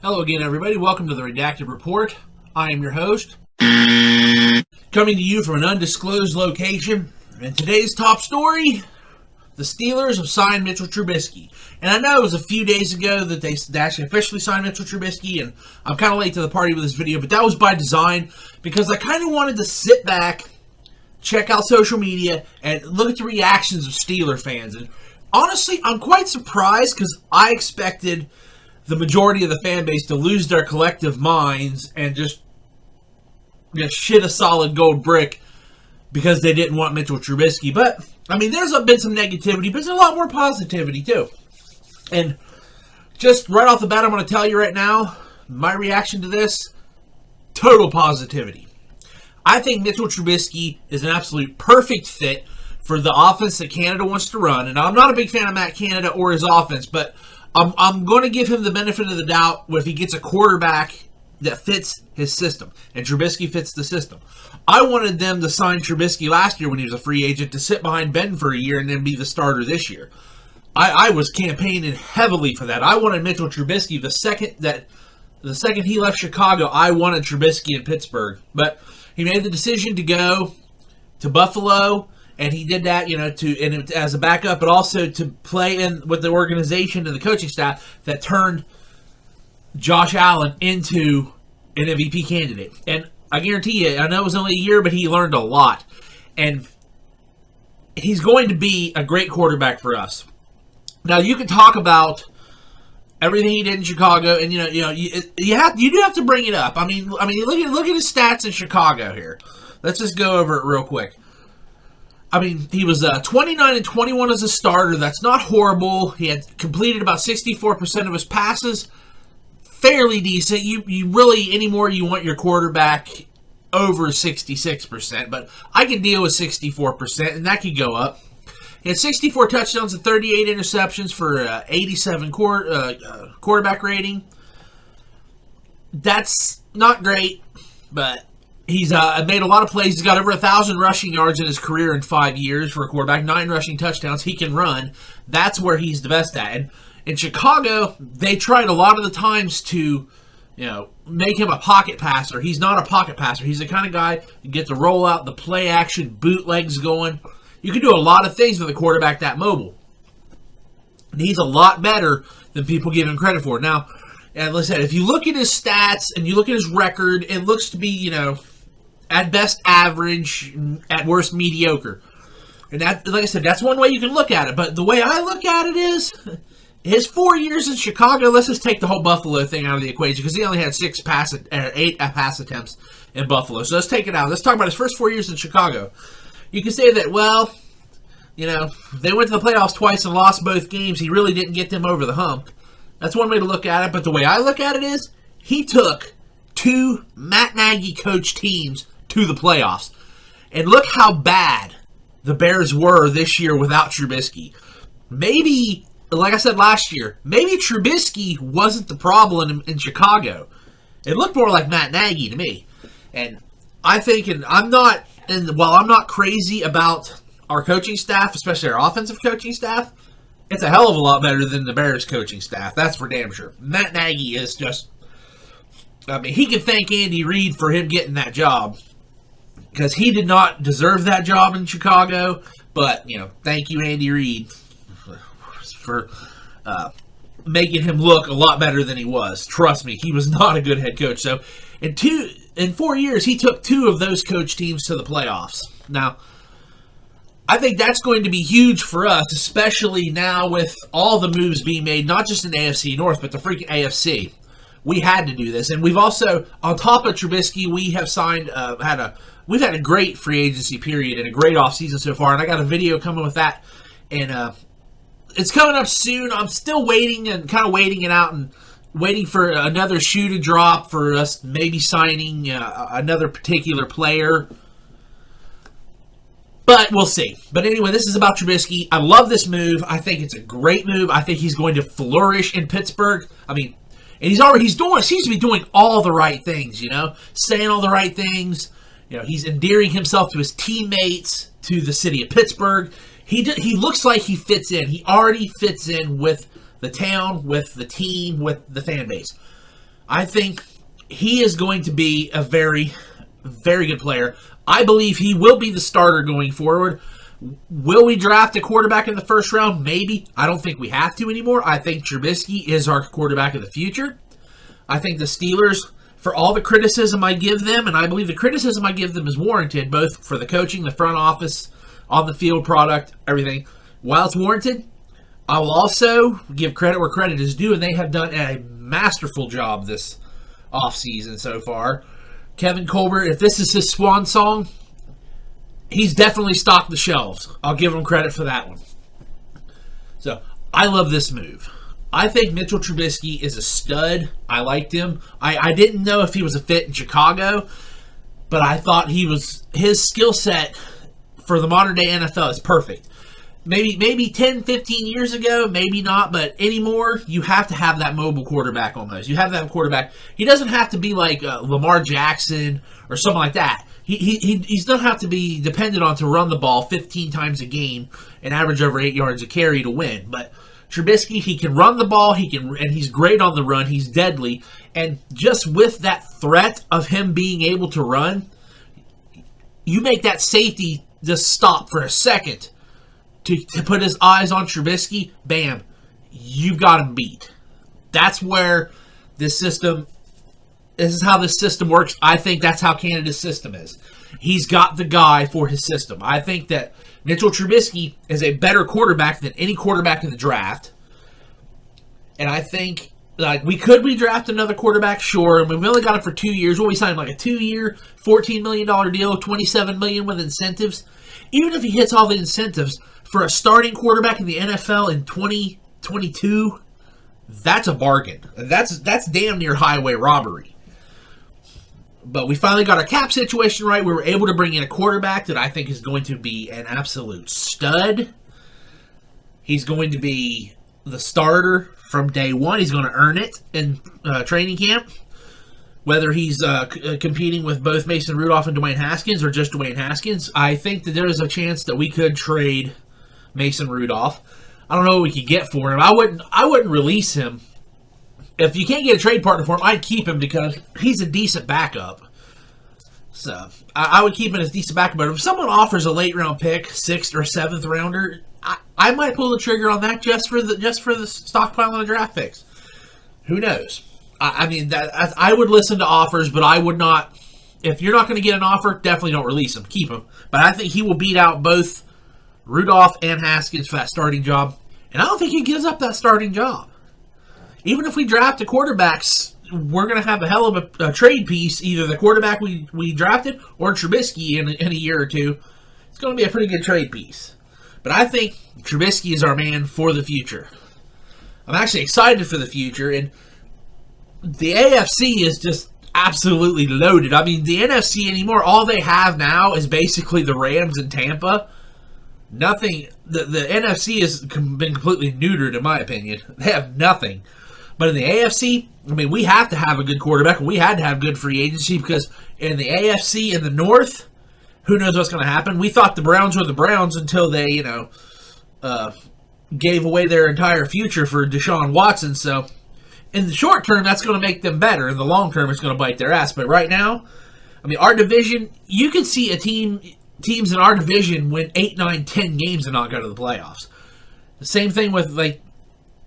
Hello again, everybody. Welcome to the Redacted Report. I am your host, coming to you from an undisclosed location. And today's top story, the Steelers have signed Mitchell Trubisky. And I know it was a few days ago that they actually officially signed Mitchell Trubisky, and I'm kind of late to the party with this video, but that was by design because I kind of wanted to sit back, check out social media, and look at the reactions of Steeler fans. And honestly, I'm quite surprised because I expected the majority of the fan base to lose their collective minds and just shit a solid gold brick because they didn't want Mitchell Trubisky. But, I mean, there's been some negativity, but there's a lot more positivity, too. And just right off the bat, I'm going to tell you right now, my reaction to this, total positivity. I think Mitchell Trubisky is an absolute perfect fit for the offense that Canada wants to run. And I'm not a big fan of Matt Canada or his offense, but I'm going to give him the benefit of the doubt if he gets a quarterback that fits his system. And Trubisky fits the system. I wanted them to sign Trubisky last year when he was a free agent to sit behind Ben for a year and then be the starter this year. I was campaigning heavily for that. I wanted Mitchell Trubisky the second he left Chicago. I wanted Trubisky in Pittsburgh. But he made the decision to go to Buffalo. And he did that, as a backup, but also to play in with the organization and the coaching staff that turned Josh Allen into an MVP candidate. And I guarantee you, I know it was only a year, but he learned a lot. And he's going to be a great quarterback for us. Now, you can talk about everything he did in Chicago, and you do have to bring it up. I mean, look at his stats in Chicago here. Let's just go over it real quick. I mean, he was 29-21 as a starter. That's not horrible. He had completed about 64% of his passes. Fairly decent. You really, anymore, you want your quarterback over 66%. But I can deal with 64%, and that could go up. He had 64 touchdowns and 38 interceptions for 87 quarterback rating. That's not great, but he's made a lot of plays. He's got over 1,000 rushing yards in his career in 5 years for a quarterback. 9 rushing touchdowns. He can run. That's where he's the best at. And in Chicago, they tried a lot of the times to, make him a pocket passer. He's not a pocket passer. He's the kind of guy you get the rollout, the play action, bootlegs going. You can do a lot of things with a quarterback that mobile. And he's a lot better than people give him credit for. Now, as I said, if you look at his stats and you look at his record, it looks to be, at best average, at worst mediocre. And that, like I said, that's one way you can look at it. But the way I look at it is, his 4 years in Chicago, let's just take the whole Buffalo thing out of the equation, because he only had 8 pass attempts in Buffalo. So let's take it out. Let's talk about his first 4 years in Chicago. You can say that, well, they went to the playoffs twice and lost both games. He really didn't get them over the hump. That's one way to look at it. But the way I look at it is, he took 2 Matt Nagy coach teams to the playoffs. And look how bad the Bears were this year without Trubisky. Maybe, like I said last year, maybe Trubisky wasn't the problem in Chicago. It looked more like Matt Nagy to me. And I think, while I'm not crazy about our coaching staff, especially our offensive coaching staff, it's a hell of a lot better than the Bears coaching staff. That's for damn sure. Matt Nagy is just, he can thank Andy Reid for him getting that job, because he did not deserve that job in Chicago. But, thank you, Andy Reid, for making him look a lot better than he was. Trust me, he was not a good head coach. So, in 4 years, he took 2 of those coach teams to the playoffs. Now, I think that's going to be huge for us, especially now with all the moves being made, not just in the AFC North, but the freaking AFC. We had to do this. And we've also, on top of Trubisky, we have signed, we've had a great free agency period and a great offseason so far. And I got a video coming with that. And it's coming up soon. I'm still waiting it out and waiting for another shoe to drop for us maybe signing another particular player. But we'll see. But anyway, this is about Trubisky. I love this move. I think it's a great move. I think he's going to flourish in Pittsburgh. I mean, and seems to be doing all the right things, saying all the right things. He's endearing himself to his teammates, to the city of Pittsburgh. He looks like he fits in. He already fits in with the town, with the team, with the fan base. I think he is going to be a very, very good player. I believe he will be the starter going forward. Will we draft a quarterback in the first round? Maybe. I don't think we have to anymore. I think Trubisky is our quarterback of the future. I think the Steelers, for all the criticism I give them, and I believe the criticism I give them is warranted, both for the coaching, the front office, on the field product, everything. While it's warranted, I will also give credit where credit is due, and they have done a masterful job this offseason so far. Kevin Colbert, if this is his swan song, he's definitely stocked the shelves. I'll give him credit for that one. So, I love this move. I think Mitchell Trubisky is a stud. I liked him. I didn't know if he was a fit in Chicago, but I thought his skill set for the modern day NFL is perfect. Maybe 10, 15 years ago, maybe not, but anymore, you have to have that mobile quarterback almost. You have that quarterback. He doesn't have to be like Lamar Jackson or something like that. He doesn't have to be dependent on to run the ball 15 times a game and average over 8 yards a carry to win. But Trubisky, he can run the ball, and he's great on the run, he's deadly, and just with that threat of him being able to run, you make that safety just stop for a second to put his eyes on Trubisky, bam, you've got him beat. That's where this is how this system works. I think that's how Canada's system is. He's got the guy for his system. I think that Mitchell Trubisky is a better quarterback than any quarterback in the draft. And I think, we draft another quarterback? Sure. I mean, we only got him for 2 years. We signed a 2-year, $14 million deal, $27 million with incentives. Even if he hits all the incentives, for a starting quarterback in the NFL in 2022, that's a bargain. That's damn near highway robbery. But we finally got our cap situation right. We were able to bring in a quarterback that I think is going to be an absolute stud. He's going to be the starter from day one. He's going to earn it in training camp. Whether he's competing with both Mason Rudolph and Dwayne Haskins or just Dwayne Haskins, I think that there is a chance that we could trade Mason Rudolph. I don't know what we could get for him. I wouldn't release him. If you can't get a trade partner for him, I'd keep him because he's a decent backup. So I would keep him as decent backup. But if someone offers a late round pick, 6th or 7th rounder, I might pull the trigger on that just for the stockpiling of draft picks. Who knows? I would listen to offers, but I would not. If you're not going to get an offer, definitely don't release him. Keep him. But I think he will beat out both Rudolph and Haskins for that starting job. And I don't think he gives up that starting job. Even if we draft a quarterbacks, we're going to have a hell of a trade piece, either the quarterback we drafted or Trubisky in a year or two. It's going to be a pretty good trade piece. But I think Trubisky is our man for the future. I'm actually excited for the future, and the AFC is just absolutely loaded. I mean, the NFC anymore, all they have now is basically the Rams and Tampa. Nothing. The NFC has been completely neutered, in my opinion. They have nothing. But in the AFC, I mean, we have to have a good quarterback. We had to have good free agency because in the AFC in the North, who knows what's going to happen? We thought the Browns were the Browns until they, gave away their entire future for Deshaun Watson. So in the short term, that's going to make them better. In the long term, it's going to bite their ass. But right now, I mean, our division, you can see teams in our division win 8, 9, 10 games and not go to the playoffs. The same thing with the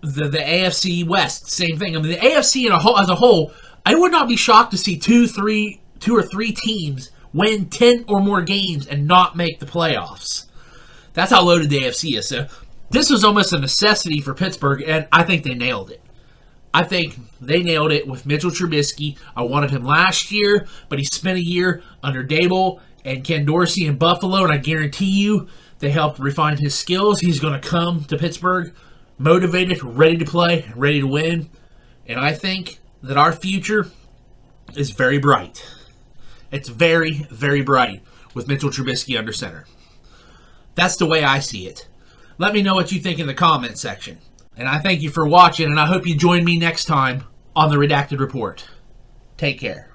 AFC West. Same thing. I mean, the AFC as a whole, I would not be shocked to see two or three teams win 10 or more games and not make the playoffs. That's how loaded the AFC is. So this was almost a necessity for Pittsburgh, and I think they nailed it. I think they nailed it with Mitchell Trubisky. I wanted him last year, but he spent a year under Dable and Ken Dorsey in Buffalo, and I guarantee you they helped refine his skills. He's going to come to Pittsburgh motivated, ready to play, ready to win. And I think that our future is very bright. It's very, very bright with Mitchell Trubisky under center. That's the way I see it. Let me know what you think in the comment section. And I thank you for watching, and I hope you join me next time on the Redacted Report. Take care.